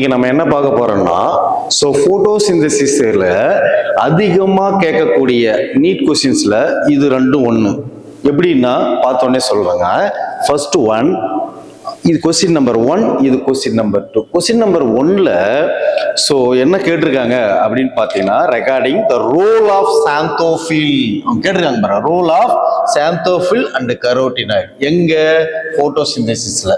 இன்னைக்கு நம்ம என்ன பார்க்க போறோம்னா போட்டோசிந்தசிஸ்ல அதிகமா கேட்கக்கூடிய நீட் கொஸ்டின்ஸ்ல இது ரெண்டும் ஒண்ணு. எப்படின்னா பார்த்தோன்னே சொல்றாங்க. ஃபர்ஸ்ட் ஒன், இது கொஸ்டின் நம்பர் 1, இது கொஸ்டின் நம்பர் 2. கொஸ்டின் நம்பர் 1ல ஸோ என்ன கேட்டிருக்காங்க அப்படின்னு பார்த்தீங்கன்னா, regarding the role of xanthophyll கேட்டிருக்காங்க பாருங்க. Role of xanthophyll and carotenoid எங்க போட்டோசிந்தசிஸ்ல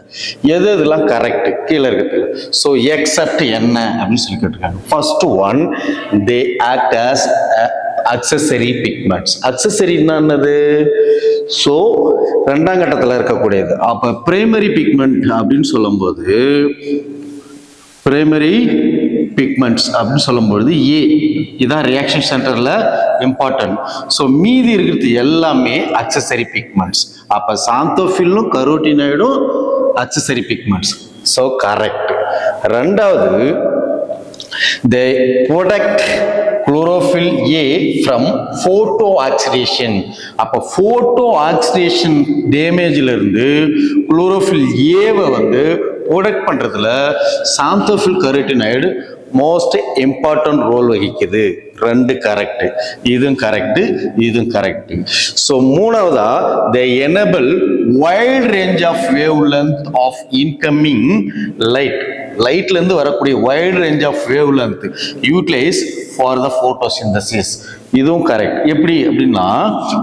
எது இதெல்லாம் கரெக்ட் கீழே இருக்கிறது. ஸோ எக்ஸப்ட் என்ன அப்படின்னு சொல்லி கேட்டிருக்காங்க. First one, they act as accessory pigments. அக்சசரின்னா என்னது? ஸோ ரெண்டாம் கட்டத்தில் இருக்கக்கூடியது. அப்ப பிரைமரி பிக்மெண்ட் அப்படின்னு சொல்லும்போது, பிரைமரி பிக்மெண்ட்ஸ் அப்படின்னு சொல்லும்போது ஏ இதான் ரியாக்ஷன் சென்டர்ல இம்பார்ட்டன்ட். ஸோ மீதி இருக்கிறது எல்லாமே அக்சசரி பிக்மெண்ட்ஸ். அப்ப சாந்தோஃபிலும் கரோட்டினாய்டும் அக்சசரி பிக்மெண்ட்ஸ். So correct. ரெண்டாவது, they protect chlorophyll A from photo-oxidation. அப்போ photo-oxidation டேமேஜ்ல இருந்து chlorophyll A வந்து ப்ரொடெக்ட் பண்றதுல சாந்தோஃபில் கரோட்டினாய்டு மோஸ்ட் இம்பார்ட்டன்ட் ரோல் வகிக்குது. ரெண்டு கரெக்ட். இதுவும் கரெக்ட், இதுவும் கரெக்ட். ஸோ மூணாவதா, they enable wide range of wavelength of incoming light. லைட்ல இருந்து வரக்கூடிய wide range of wavelength utilise for the photosynthesis. இதுவும் கரெக்ட். எப்படி அப்படின்னா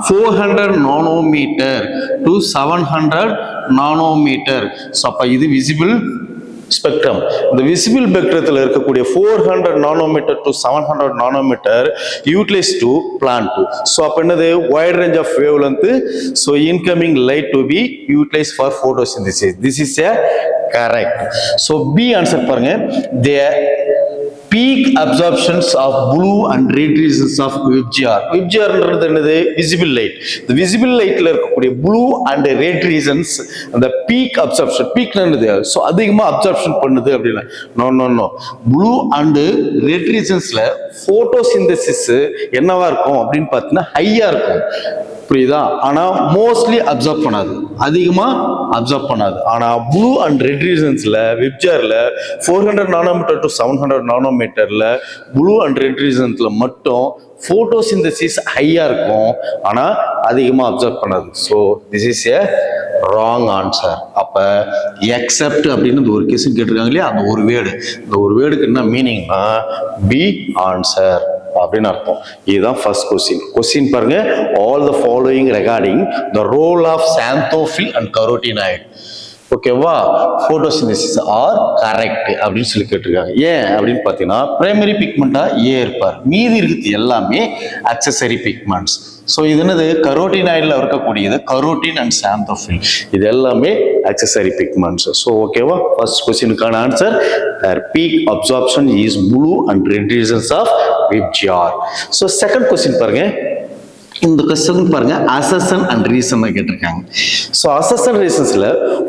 400 நானோமீட்டர் டு 700 நானோமீட்டர். ஸோ அப்ப இது விசிபிள் ஸ்பெக்ட்ரம். இந்த விசிபிள் ஸ்பெக்ட்ரத்தில் இருக்கக்கூடிய 400 nanometre to 700 nanometre utilise to plan to. So அப்போ என்னது? Wide range of wavelength. So incoming light to be utilise for photosynthesis. This is a correct. So B answer பாருங்க. The peak absorptions of blue and red regions of VIBGYOR. VIBGYOR என்னது? Visible light. இந்த visible லைட்ல இருக்கக்கூடிய blue and red regions அந்த peak absorption. Peak என்னது? So அதிகமாக absorption பண்ணுது அப்படின்னா no no no. Blue and red ரீசன்ஸ்ல போட்டோசிந்தசிஸ் என்னவா இருக்கும் அப்படின்னு பார்த்தீங்கன்னா ஹையா இருக்கும். புரியுதா? ஆனா மோஸ்ட்லி அப்சர்வ் பண்ணாது, அதிகமா அப்சர்வ் பண்ணாது. ஆனா ப்ளூ அண்ட் ரெட் ரீசன்ஸ்ல விப்ஜர்ல 400 நானோமீட்டர் டு 700 நானோமீட்டர்ல ப்ளூ அண்ட் ரெட் ரீசன்ஸ்ல மட்டும் போட்டோசிந்தசிஸ் ஹையா இருக்கும், ஆனா அதிகமா அப்சர்வ் பண்ணாது. So this is a wrong answer. அப்ப எக்ஸப்ட் அப்படின்னு ஒரு கேஸ் கேட்டிருக்காங்க இல்லையா, அந்த ஒரு வேர்டு, இந்த ஒரு வேர்டுக்கு என்ன மீனிங்னா பி ஆன்சர் அப்படின்னு அர்த்தம். இதுதான் ஃபர்ஸ்ட் கொஸ்டின். கொஸ்டின் பாருங்க. All the following regarding the role of xanthophyll and carotenoid ஓகேவா போட்டோசிந்தசிஸ் ஆர் கரெக்ட் அப்படின்னு சொல்லி கேட்டிருக்காங்க. ஏன் அப்படின்னு பார்த்தீங்கன்னா பிரைமரி பிக்மெண்டா ஏ இருப்பார், மீதி இருக்குது எல்லாமே அக்சசரி பிக்மெண்ட்ஸ். ஸோ இது என்னது? கரோட்டினாய்டில் இருக்கக்கூடியது கரோட்டின் அண்ட் சாந்தோஃபில், இது எல்லாமே அக்சசரி பிக்மெண்ட்ஸ். ஸோ ஓகேவா, ஃபர்ஸ்ட் கொஸ்டினுக்கான answer their peak absorption is blue and red regions of VIBGYOR. So second question பாருங்க. இந்த கொஸ்டின் பாருங்க, அசெஷன் அண்ட் ரீசன் கேட்டிருக்காங்க. ஸோ அசெஷன் ரீசன்ஸ்ல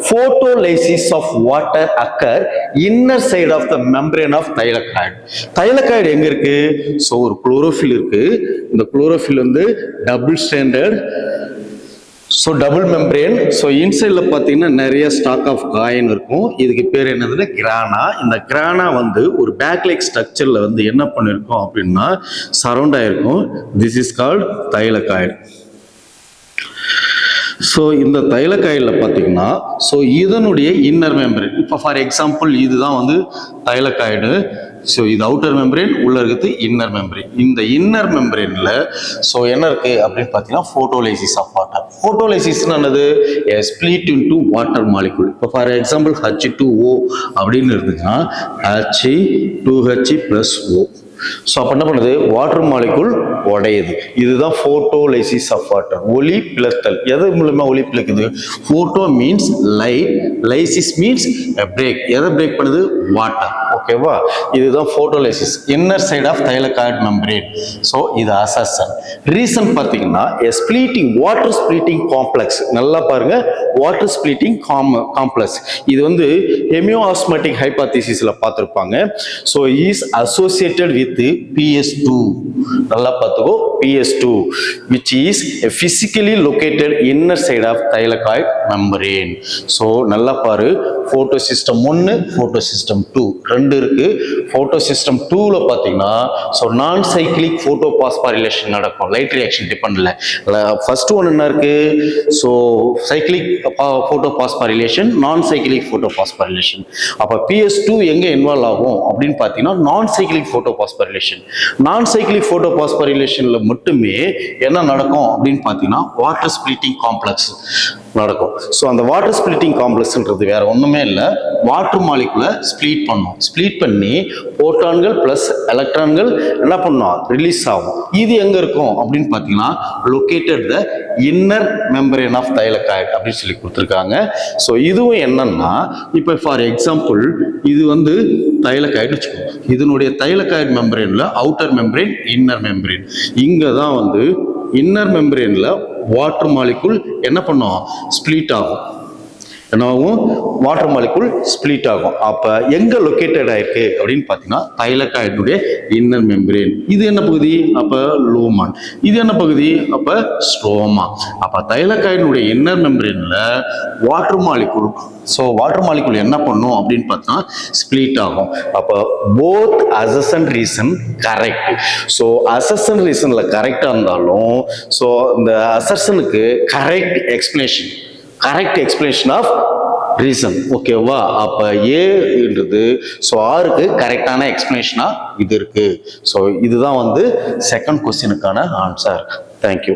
photolysis of water occur inner side of the membrane of thylakoid. Thylakoid எங்க இருக்கு? So ஒரு chlorophyll இருக்கு. இந்த குளோரோஃபில் வந்து double standard, so double membrane. So இன்சைட்ல பார்த்தீங்கன்னா நிறைய ஸ்டாக் ஆஃப் காயின் இருக்கும். இதுக்கு பேர் என்னதுன்னா கிரானா. இந்த கிரானா வந்து ஒரு பேக்லைக் ஸ்ட்ரக்சர்ல வந்து என்ன பண்ணிருக்கோம் அப்படின்னா சரௌண்ட் ஆயிருக்கும். This is called thylakoid. So இந்த தைலகாய்டில் பார்த்தீங்கன்னா ஸோ இதனுடைய இன்னர் மெம்பரேன், இப்போ ஃபார் எக்ஸாம்பிள் இதுதான் வந்து தைலகாய்டு. ஸோ இது அவுட்டர் மெம்பரேன், உள்ள இருக்கிறது இன்னர் மெம்பரேன். இந்த இன்னர் மெம்பரேன்ல ஸோ என்ன இருக்கு அப்படின்னு பார்த்தீங்கன்னா போட்டோலைசிஸ் ஆஃப் வாட்டர். போட்டோலைசிஸ்னா என்னது? Split into water molecule. இப்போ ஃபார் எக்ஸாம்பிள் H2O அப்படின்னு இருந்துச்சுன்னா H2H+O. ஸோ அப்போ என்ன பண்ணுது? வாட்டர் மாலிகுல் உடையுது. இதுதான் போட்டோலைசிஸ் ஆஃப் வாட்டர். ஒளி பிளத்தல். எது மூலமா ஒளி பிளக்குது? Photo means light, lysis means break. எதை பிரேக் பண்ணுது? வாட்டர். ஓகேவா, இதுதான் photolysis inner side of thylakoid membrane. So இது அசெஷன். ரீசன் பார்த்தீங்கன்னா ஸ்பிளிட்டிங், வாட்டர் ஸ்பிளிட்டிங் காம்ப்ளெக்ஸ். நல்லா பாருங்க, வாட்டர் ஸ்பிளிட்டிங் காம்ப்ளெக்ஸ். இது வந்து ஹெமியோஆஸ்மேட்டிக் ஹைபோதீசிஸ்ல பார்த்திருப்பாங்க. So is associated with PS2. நல்லா பார்த்துக்கோ, PS2 which is physically located inner side of thylakoid membrane. So நல்லா பாரு, போட்டோ சிஸ்டம் 1 போட்டோ சிஸ்டம் 2 ரெண்டு இருக்கு. போட்டோ சிஸ்டம் 2ல பாத்தீங்கன்னா ஸோ நான் சைக்கிளிக் போட்டோ பாஸ்பாரிலேஷன் நடக்கும், லைட் ரியாக்ஷன் டிபெண்ட்ல. ஃபர்ஸ்ட் ஒன் என்ன இருக்கு, ஸோ சைக்கிளிக் போட்டோ பாஸ்பாரிலேஷன், நான் சைக்கிளிக் போட்டோ பாஸ்பாரிலேஷன். அப்ப PS2 எங்க இன்வால்வ் ஆகும் அப்படின்னு பாத்தீங்கன்னா நான் சைக்கிளிக் போட்டோ பாஸ்பாரிலேஷன். நான் சைக்கிளிக் போட்டோ பாஸ்பாரிலேஷன்ல மட்டுமே என்ன நடக்கும் அப்படின்னு பாத்தீங்கன்னா வாட்டர் ஸ்பிளிட்டிங் காம்ப்ளெக்ஸ் நடக்கும். ஸோ அந்த வாட்டர் ஸ்பிளிட்டிங் காம்ப்ளெக்ஸ்ன்றது வேற ஒண்ணுமே இல்லை, வாட்டர் மாலிகுலை ஸ்பிளிட் பண்ணும். ஸ்பிளிட் பண்ணி புரோட்டான்கள் பிளஸ் எலக்ட்ரான்கள் என்ன பண்ணும், ரிலீஸ் ஆகும். இது எங்க இருக்கும் அப்படின்னு பாத்தீங்கன்னா located the inner membrane of thylakoid அப்படின்னு சொல்லி கொடுத்துருக்காங்க. ஸோ இதுவும் என்னன்னா இப்போ ஃபார் எக்ஸாம்பிள் இது வந்து தைலகாய்டு வச்சுக்கோங்க, இதனுடைய தைலகாய்டு மெம்பரேன்ல அவுட்டர் மெம்பரேன் இன்னர் மெம்பரேன். இங்க தான் வந்து இன்னர் மெம்பரேன்ல வாட்டர் மாலிகுல் என்ன பண்ணும், ஸ்பிளிட் ஆகும். என்னாகும், வாட்டர் மாலிகுல் ஸ்பிளிட் ஆகும். அப்ப எங்க லொகேட்டட் ஆயிருக்கு அப்படின்னு பாத்தீங்கன்னா தைலகாய்டுடைய இன்னர் மெம்பரேன். இது என்ன பகுதி, அப்ப லூமன். இது என்ன பகுதி, அப்ப ஸ்ட்ரோமா. அப்ப தைலகாய்டுடைய இன்னர் மெம்பரேன்ல water molecule, so water molecule என்ன பண்ணும் அப்படின்னு பார்த்தா ஸ்பிளிட் ஆகும். அப்போ both assertion reason correct. So assertion ரீசன்ல கரெக்டா இருந்தாலும் ஸோ இந்த அசர்ஷனுக்கு கரெக்ட் எக்ஸ்பிளேஷன் ஆஃப் ரீசன். ஓகேவா, அப்ப ஏன்றது ஸோ ஆருக்கு கரெக்டான எக்ஸ்பிளேஷனா இது இருக்கு. ஸோ இதுதான் வந்து செகண்ட் கொஸ்டினுக்கான ஆன்சர். தேங்க்யூ.